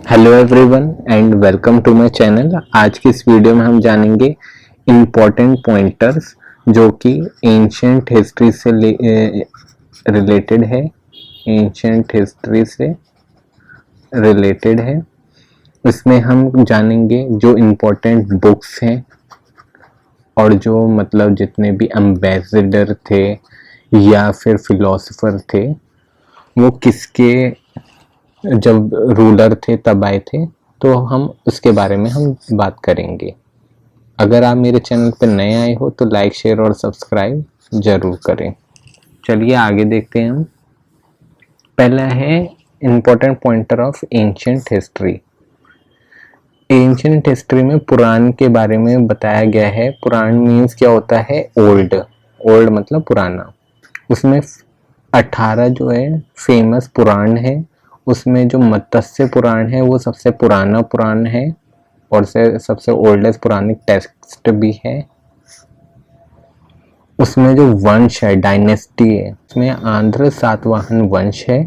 Hello everyone and welcome to my channel. आज की इस वीडियो में हम जानेंगे इम्पोर्टेंट पॉइंटर्स जो कि एंशिएंट हिस्ट्री से रिलेटेड है। एंशिएंट हिस्ट्री से रिलेटेड है। इसमें हम जानेंगे जो इम्पोर्टेंट बुक्स हैं और जो मतलब जितने भी एम्बेसडर थे या फिर फिलोसोफर थे वो किसके जब रूलर थे तब आए थे, तो हम उसके बारे में हम बात करेंगे। अगर आप मेरे चैनल पर नए आए हो तो लाइक शेयर और सब्सक्राइब जरूर करें। चलिए आगे देखते हैं हम। पहला है important pointer of ancient history. Ancient history में पुराण के बारे में बताया गया है। पुराण मीन्स क्या होता है? ओल्ड। ओल्ड मतलब पुराना। उसमें 18 जो है फेमस पुराण है। उसमें जो मत्स्य पुराण है वो सबसे पुराना पुराण है और सबसे ओल्डेस्ट पुरानिक टेक्स्ट भी है। उसमें जो वंश है, डायनेस्टी है, उसमें आंध्र सातवाहन वंश है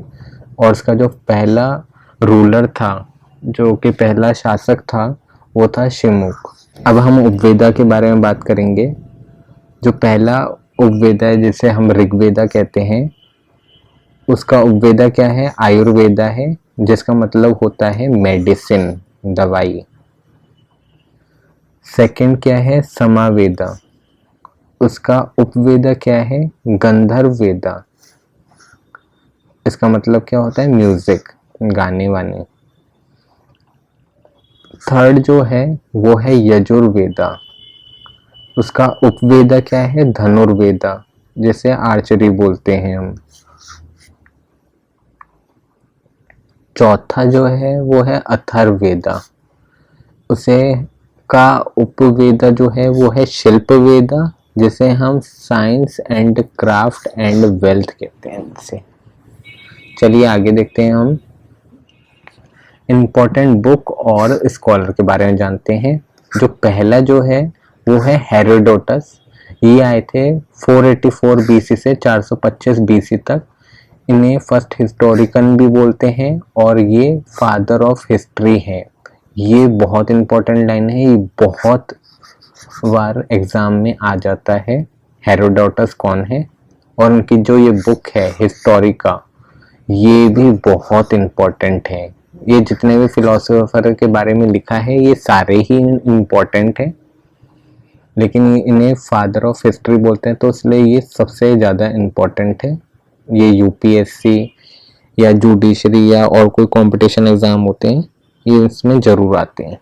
और उसका जो पहला रूलर था, जो कि पहला शासक था, वो था शिमुक। अब हम उपवेदा के बारे में बात करेंगे। जो पहला उपवेदा है जिसे हम ऋग्वेदा कहते हैं, उसका उपवेदा क्या है? आयुर्वेदा है, जिसका मतलब होता है मेडिसिन, दवाई। सेकंड क्या है? समावेदा। उसका उपवेदा क्या है? गंधर्व वेदा। इसका मतलब क्या होता है? म्यूजिक, गाने वाने। थर्ड जो है वो है यजुर्वेदा। उसका उपवेदा क्या है? धनुर्वेदा, जिसे आर्चरी बोलते हैं हम। चौथा जो है वो है अथर्ववेदा। उसे का उपवेदा जो है वो है शिल्प वेदा, जिसे हम science and craft and wealth कहते हैं इसे। चलिए आगे देखते हैं हम। इम्पोर्टेंट बुक और स्कॉलर के बारे में जानते हैं। जो पहला जो है वो है हेरोडोटस। ये आए थे 484 बीसी से 425 बीसी तक। इन्हें फर्स्ट हिस्टोरिकन भी बोलते हैं और ये फादर ऑफ हिस्ट्री है। ये बहुत इंपॉर्टेंट लाइन है, ये बहुत बार एग्जाम में आ जाता है। हेरोडोटस कौन है? और उनकी जो ये बुक है हिस्टोरिका, ये भी बहुत इंपॉर्टेंट है। ये जितने भी फिलोसोफर के बारे में लिखा है ये सारे ही इंपॉर्टेंट है, लेकिन इन्हें फादर ऑफ हिस्ट्री बोलते हैं, तो इसलिए ये सबसे ज़्यादा इम्पोर्टेंट है। ये यूपीएससी या जुडिशरी या और कोई कंपटीशन एग्ज़ाम होते हैं, ये इसमें ज़रूर आते हैं।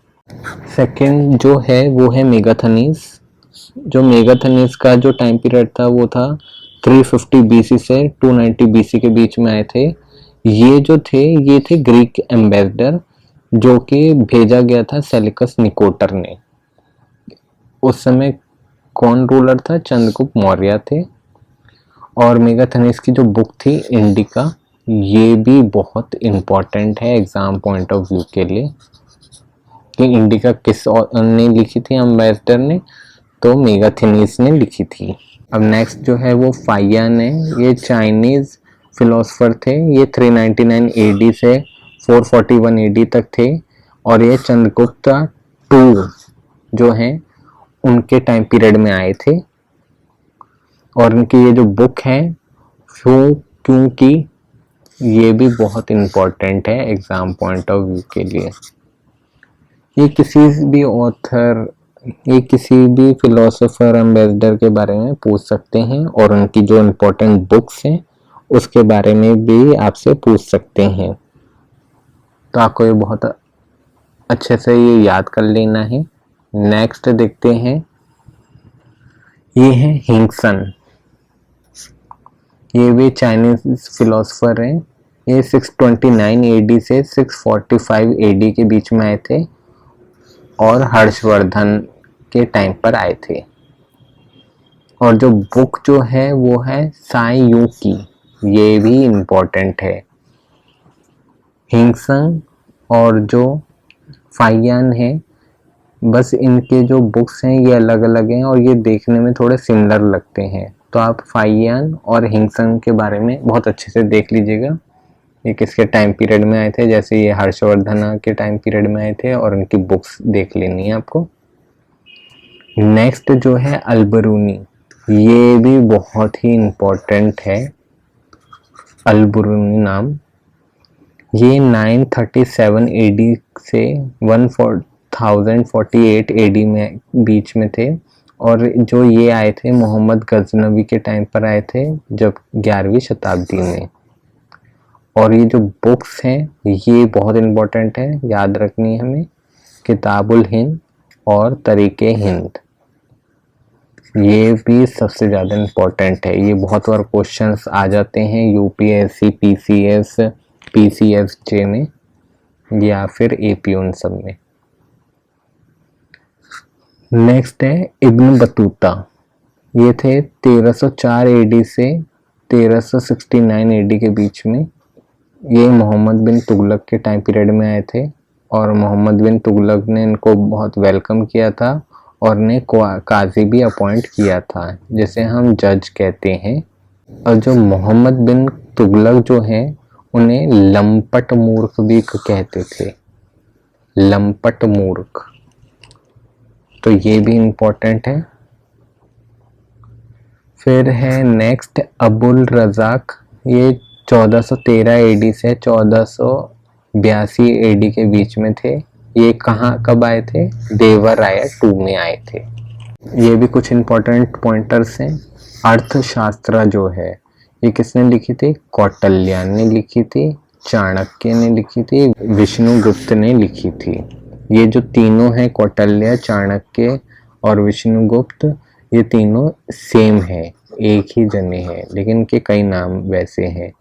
सेकंड जो है वो है मेगाथनीज। जो मेगाथनीज का जो टाइम पीरियड था वो था 350 बीसी से 290 बीसी के बीच में आए थे। ये थे ग्रीक एम्बेसडर, जो कि भेजा गया था सेलिकस निकोटर ने। उस समय कौन रूलर था? चंद्रगुप्त मौर्य थे। और मेगाथनीज की जो बुक थी इंडिका, ये भी बहुत इम्पोर्टेंट है एग्जाम पॉइंट ऑफ व्यू के लिए कि इंडिका किस ने लिखी थी? एम्बेसडर ने, तो मेगाथनीज ने लिखी थी। अब नेक्स्ट जो है वो फाइयान है। ये चाइनीज फिलोसोफर थे। ये 399 एडी से 441 एडी तक थे और ये चंद्रगुप्त टू जो हैं उनके टाइम पीरियड में आए थे। और इनकी ये जो बुक है क्योंकि ये भी बहुत इम्पोर्टेंट है एग्जाम पॉइंट ऑफ व्यू के लिए। ये किसी भी ऑथर, ये किसी भी फिलोसोफर एम्बेसडर के बारे में पूछ सकते हैं और उनकी जो इम्पोर्टेंट बुक्स हैं उसके बारे में भी आपसे पूछ सकते हैं, तो आपको ये बहुत अच्छे से ये याद कर लेना है। नेक्स्ट देखते हैं। ये है हिंगसन। ये भी चाइनीज फिलोसोफर हैं। ये 629 एडी से 645 एडी के बीच में आए थे और हर्षवर्धन के टाइम पर आए थे। और जो बुक जो है वो है साई यू की, ये भी इम्पोर्टेंट है। हिंगसन और जो फाइयान है, बस इनके जो बुक्स हैं ये अलग अलग हैं और ये देखने में थोड़े सिमिलर लगते हैं, तो आप फाइयान और हिंगसन के बारे में बहुत अच्छे से देख लीजिएगा। ये किसके टाइम पीरियड में आए थे, जैसे ये हर्षवर्धन के टाइम पीरियड में आए थे, और उनकी बुक्स देख लेनी है आपको। नेक्स्ट जो है अलबरूनी, ये भी बहुत ही इम्पोर्टेंट है। अलबरूनी नाम, ये 937 AD से 1048 AD में बीच में थे, और जो ये आए थे मोहम्मद गजनवी के टाइम पर आए थे, जब 11वीं शताब्दी में। और ये जो बुक्स हैं ये बहुत इम्पोर्टेंट है, याद रखनी है हमें। किताबुल हिंद और तरीके हिंद, ये भी सबसे ज़्यादा इम्पोर्टेंट है। ये बहुत बार क्वेश्चंस आ जाते हैं UPSC, PCSJ में या फिर AP उन सब में। नेक्स्ट है इब्न बतूता, ये थे 1304 AD से 1369 AD के बीच में। ये मोहम्मद बिन तुगलक के टाइम पीरियड में आए थे, और मोहम्मद बिन तुगलक ने इनको बहुत वेलकम किया था और ने काजी भी अपॉइंट किया था, जिसे हम जज कहते हैं। और जो मोहम्मद बिन तुगलक जो हैं उन्हें लंपट मूर्ख भी कहते थे, लंपट मूर्ख, तो ये भी इम्पोर्टेंट है। फिर है नेक्स्ट अबुल रज़ाक, ये 1413 AD से 1482 AD के बीच में थे। ये कहाँ कब आए थे, देवराया 2 में आए थे। ये भी कुछ इम्पोर्टेंट पॉइंटर्स हैं। अर्थशास्त्र जो है ये किसने लिखी थी, कौटिल्य ने लिखी थी, चाणक्य ने लिखी थी, विष्णुगुप्त ने लिखी थी। ये जो तीनों हैं, कौटिल्य, चाणक्य और विष्णुगुप्त, ये तीनों सेम है, एक ही जने हैं, लेकिन इनके कई नाम वैसे हैं।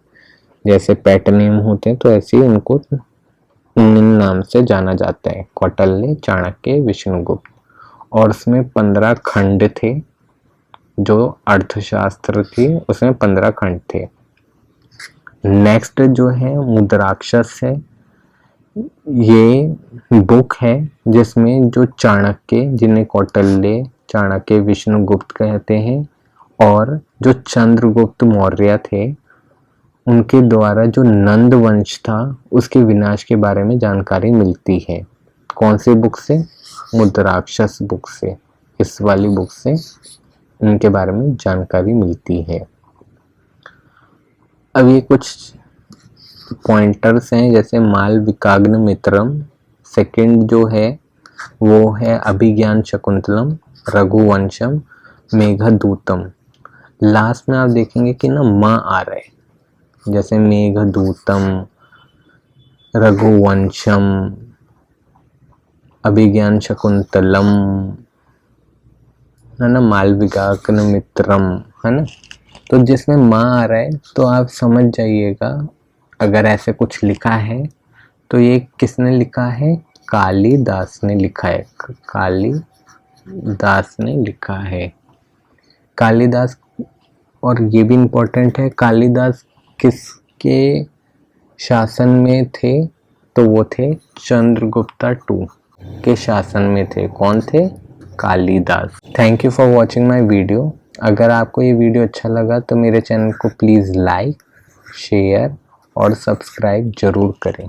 जैसे पेट नेम होते हैं तो ऐसे ही उनको इन नाम से जाना जाता है, कौटिल्य, चाणक्य, विष्णुगुप्त। और उसमें 15 खंड थे, जो अर्थशास्त्र थी उसमें 15 खंड थे। नेक्स्ट जो है मुद्राक्षस है, ये बुक है जिसमें जो चाणक्य, जिन्हें कौटिल्य, चाणक्य, विष्णुगुप्त कहते हैं, और जो चंद्रगुप्त मौर्य थे, उनके द्वारा जो नंद वंश था उसके विनाश के बारे में जानकारी मिलती है। कौन सी बुक से, मुद्राक्षस बुक से, इस वाली बुक से उनके बारे में जानकारी मिलती है। अब ये कुछ पॉइंटर्स हैं, जैसे मालविकाग्नि मित्रम, सेकंड जो है वो है अभिज्ञान शकुंतलम, रघुवंशम, मेघदूतम। लास्ट में आप देखेंगे कि ना माँ आ रहा है, जैसे मेघदूतम, रघुवंशम, अभिज्ञान शकुंतलम, है ना, मालविकाग्नि मित्रम, है ना। तो जिसमें माँ आ रहा है तो आप समझ जाइएगा, अगर ऐसे कुछ लिखा है तो ये किसने लिखा है, कालिदास ने लिखा है, कालिदास ने लिखा है। कालिदास, और ये भी इम्पोर्टेंट है, कालिदास किसके शासन में थे, तो वो थे चंद्रगुप्ता 2 के शासन में थे। कौन थे, Kalidas. Thank you for watching my video. अगर आपको ये वीडियो अच्छा लगा तो मेरे चैनल को प्लीज़ लाइक, शेयर और सब्सक्राइब ज़रूर करें।